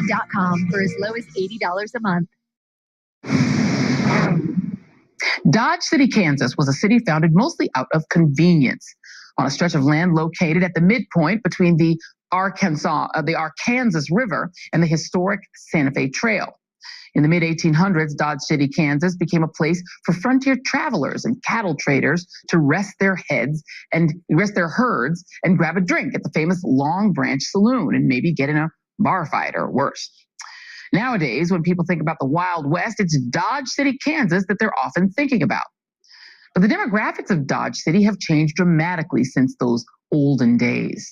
DVR.com for as low as $80 a month. Dodge City, Kansas was a city founded mostly out of convenience on a stretch of land located at the midpoint between the Arkansas River and the historic Santa Fe Trail. In the mid-1800s, Dodge City, Kansas became a place for frontier travelers and cattle traders to rest their herds and grab a drink at the famous Long Branch Saloon and maybe get in a bar fight or worse. Nowadays, when people think about the Wild West, it's Dodge City, Kansas that they're often thinking about. But the demographics of Dodge City have changed dramatically since those olden days.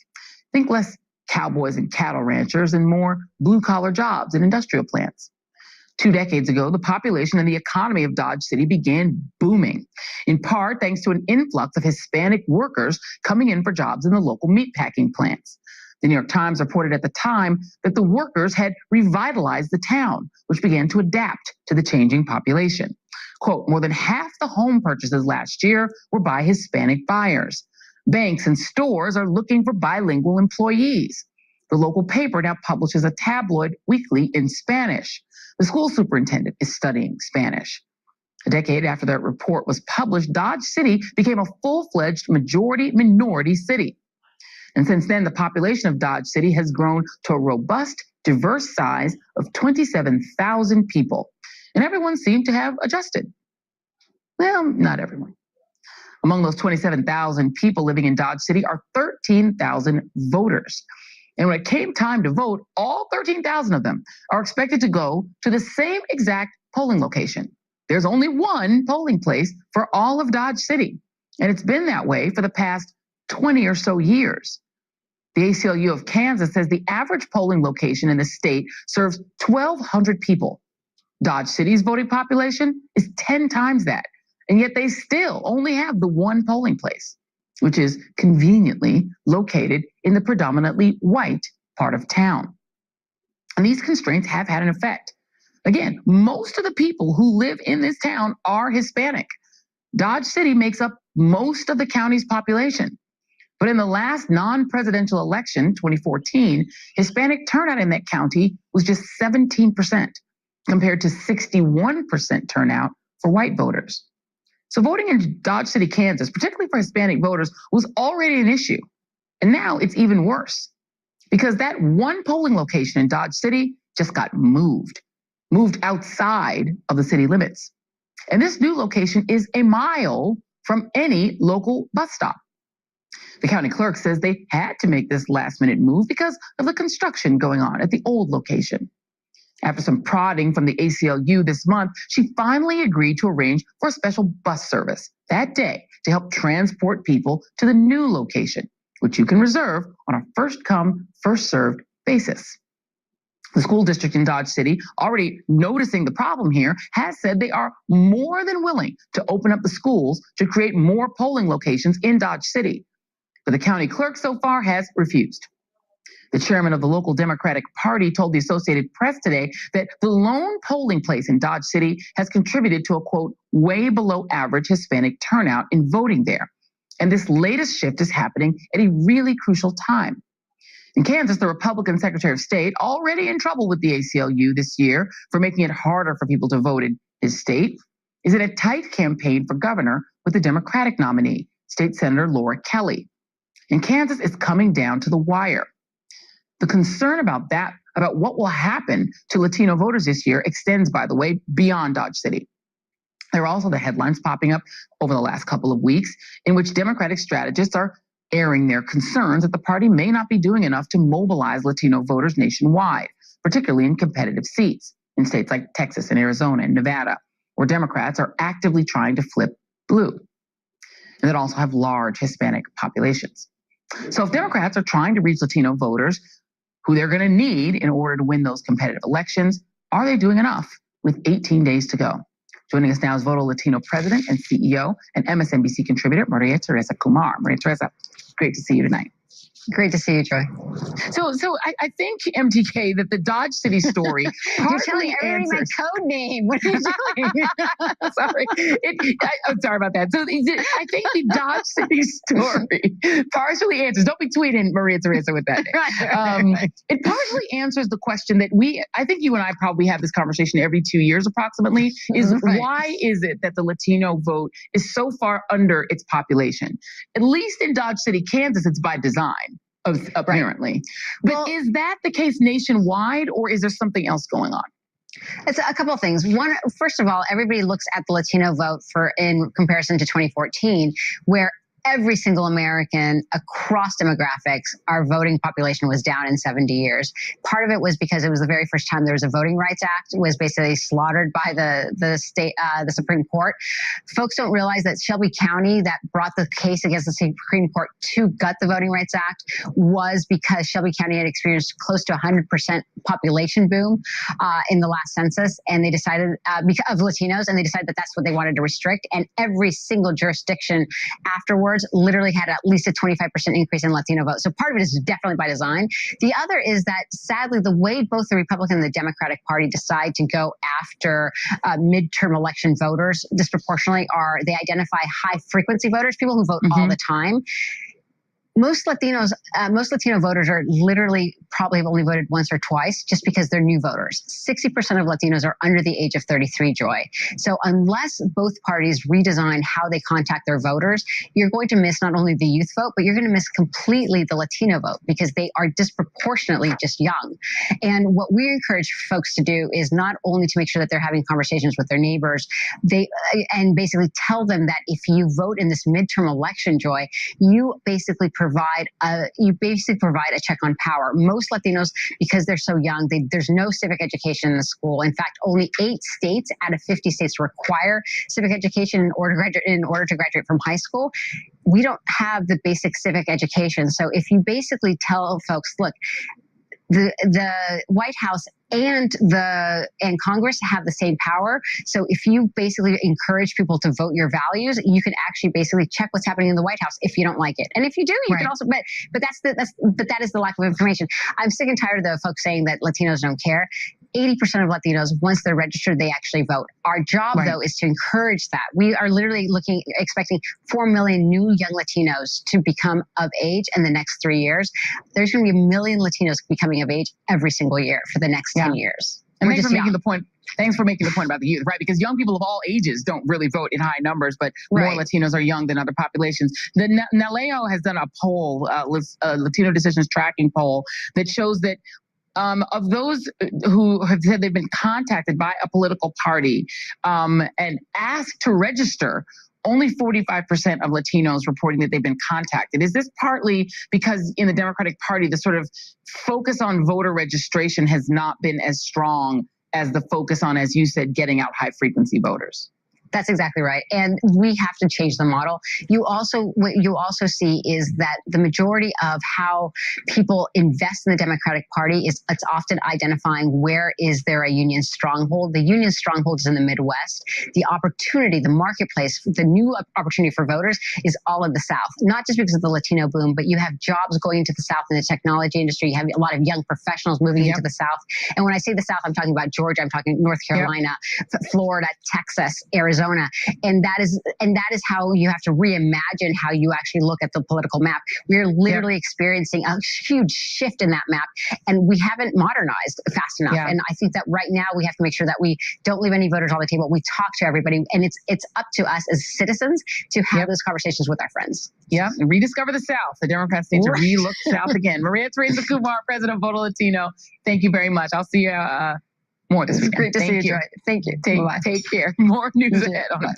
Think less cowboys and cattle ranchers and more blue-collar jobs and industrial plants. 2 decades ago, the population and the economy of Dodge City began booming, in part thanks to an influx of Hispanic workers coming in for jobs in the local meatpacking plants. The New York Times reported at the time that the workers had revitalized the town, which began to adapt to the changing population. Quote, more than half the home purchases last year were by Hispanic buyers. Banks and stores are looking for bilingual employees. The local paper now publishes a tabloid weekly in Spanish. The school superintendent is studying Spanish. A decade after that report was published, Dodge City became a full-fledged majority-minority city. And since then, the population of Dodge City has grown to a robust, diverse size of 27,000 people. And everyone seemed to have adjusted. Well, not everyone. Among those 27,000 people living in Dodge City are 13,000 voters. And when it came time to vote, all 13,000 of them are expected to go to the same exact polling location. There's only one polling place for all of Dodge City, and it's been that way for the past 20 or so years. The ACLU of Kansas says the average polling location in the state serves 1,200 people. Dodge City's voting population is 10 times that, and yet they still only have the one polling place, which is conveniently located in the predominantly white part of town. And these constraints have had an effect. Again, most of the people who live in this town are Hispanic. Dodge City makes up most of the county's population. But in the last non-presidential election, 2014, Hispanic turnout in that county was just 17%, compared to 61% turnout for white voters. So voting in Dodge City, Kansas, particularly for Hispanic voters, was already an issue. And now it's even worse because that one polling location in Dodge City just got moved outside of the city limits. And this new location is a mile from any local bus stop. The county clerk says they had to make this last-minute move because of the construction going on at the old location. After some prodding from the ACLU this month, she finally agreed to arrange for a special bus service that day to help transport people to the new location, which you can reserve on a first-come, first-served basis. The school district in Dodge City, already noticing the problem here, has said they are more than willing to open up the schools to create more polling locations in Dodge City. But the county clerk so far has refused. The chairman of the local Democratic Party told the Associated Press today that the lone polling place in Dodge City has contributed to a, quote, way below average Hispanic turnout in voting there. And this latest shift is happening at a really crucial time. In Kansas, the Republican Secretary of State, already in trouble with the ACLU this year for making it harder for people to vote in his state, is in a tight campaign for governor with the Democratic nominee, State Senator Laura Kelly. In Kansas, it's coming down to the wire. The concern about what will happen to Latino voters this year extends, by the way, beyond Dodge City. There are also the headlines popping up over the last couple of weeks in which Democratic strategists are airing their concerns that the party may not be doing enough to mobilize Latino voters nationwide, particularly in competitive seats in states like Texas and Arizona and Nevada, where Democrats are actively trying to flip blue, and that also have large Hispanic populations. So if Democrats are trying to reach Latino voters, who they're going to need in order to win those competitive elections, are they doing enough with 18 days to go? Joining us now is Voto Latino President and CEO and MSNBC contributor, Maria Teresa Kumar. Maria Teresa, great to see you tonight. Great to see you, Joy. So I think, MTK, that the Dodge City story You're telling everybody my code name. What are you doing? Sorry. I'm sorry about that. So I think the Dodge City story partially answers. Don't be tweeting Maria Teresa with that name. Right. It partially answers the question that I think you and I probably have this conversation every 2 years approximately, is why is it that the Latino vote is so far under its population? At least in Dodge City, Kansas, it's by design. Apparently. But is that the case nationwide, or is there something else going on? It's a couple of things. One, first of all, everybody looks at the Latino vote in comparison to 2014, where every single American across demographics, our voting population was down in 70 years. Part of it was because it was the very first time there was a Voting Rights Act, was basically slaughtered by the Supreme Court. Folks don't realize that Shelby County, that brought the case against the Supreme Court to gut the Voting Rights Act, was because Shelby County had experienced close to 100% population boom in the last census, and they decided of Latinos, and they decided that that's what they wanted to restrict. And every single jurisdiction afterwards literally had at least a 25% increase in Latino votes. So part of it is definitely by design. The other is that, sadly, the way both the Republican and the Democratic Party decide to go after midterm election voters disproportionately they identify high frequency voters, people who vote all the time. Most Latino voters are literally probably have only voted once or twice just because they're new voters. 60% of Latinos are under the age of 33, Joy. So unless both parties redesign how they contact their voters, you're going to miss not only the youth vote, but you're going to miss completely the Latino vote because they are disproportionately just young. And what we encourage folks to do is not only to make sure that they're having conversations with their neighbors, and basically tell them that if you vote in this midterm election, Joy, you basically provide a check on power. Most Latinos, because they're so young, there's no civic education in the school. In fact, only 8 states out of 50 states require civic education in order to graduate from high school. We don't have the basic civic education. So if you basically tell folks, look, the White House and Congress have the same power. So if you basically encourage people to vote your values, you can actually basically check what's happening in the White House if you don't like it. And if you do, you can also, but that is the lack of information. I'm sick and tired of the folks saying that Latinos don't care. 80% of Latinos, once they're registered, they actually vote. Our job, though, is to encourage that. We are literally expecting 4 million new young Latinos to become of age in the next 3 years. There's going to be 1 million Latinos becoming of age every single year for the next 10 years. And thanks for making the point. Thanks for making the point about the youth, right? Because young people of all ages don't really vote in high numbers, but more Latinos are young than other populations. The NALEO has done a poll, Latino Decisions Tracking poll, that shows that of those who have said they've been contacted by a political party and asked to register, only 45% of Latinos reporting that they've been contacted. Is this partly because in the Democratic Party, the sort of focus on voter registration has not been as strong as the focus on, as you said, getting out high-frequency voters? That's exactly right. And we have to change the model. What you also see is that the majority of how people invest in the Democratic Party it's often identifying where is there a union stronghold. The union stronghold is in the Midwest. The opportunity, the marketplace, the new opportunity for voters is all in the South, not just because of the Latino boom, but you have jobs going into the South in the technology industry. You have a lot of young professionals moving into the South. And when I say the South, I'm talking about Georgia, I'm talking North Carolina, Florida, Texas, Arizona. And that is how you have to reimagine how you actually look at the political map. We're literally experiencing a huge shift in that map, and we haven't modernized fast enough. And I think that right now we have to make sure that we don't leave any voters on the table. We talk to everybody, and it's up to us as citizens to have those conversations with our friends. Yeah, and rediscover the South. The Democrats need to relook South again. Maria Teresa Kumar, President of Voto Latino, thank you very much. I'll see you more this weekend. Great to see you, Joy. Thank you. Take care. More news ahead on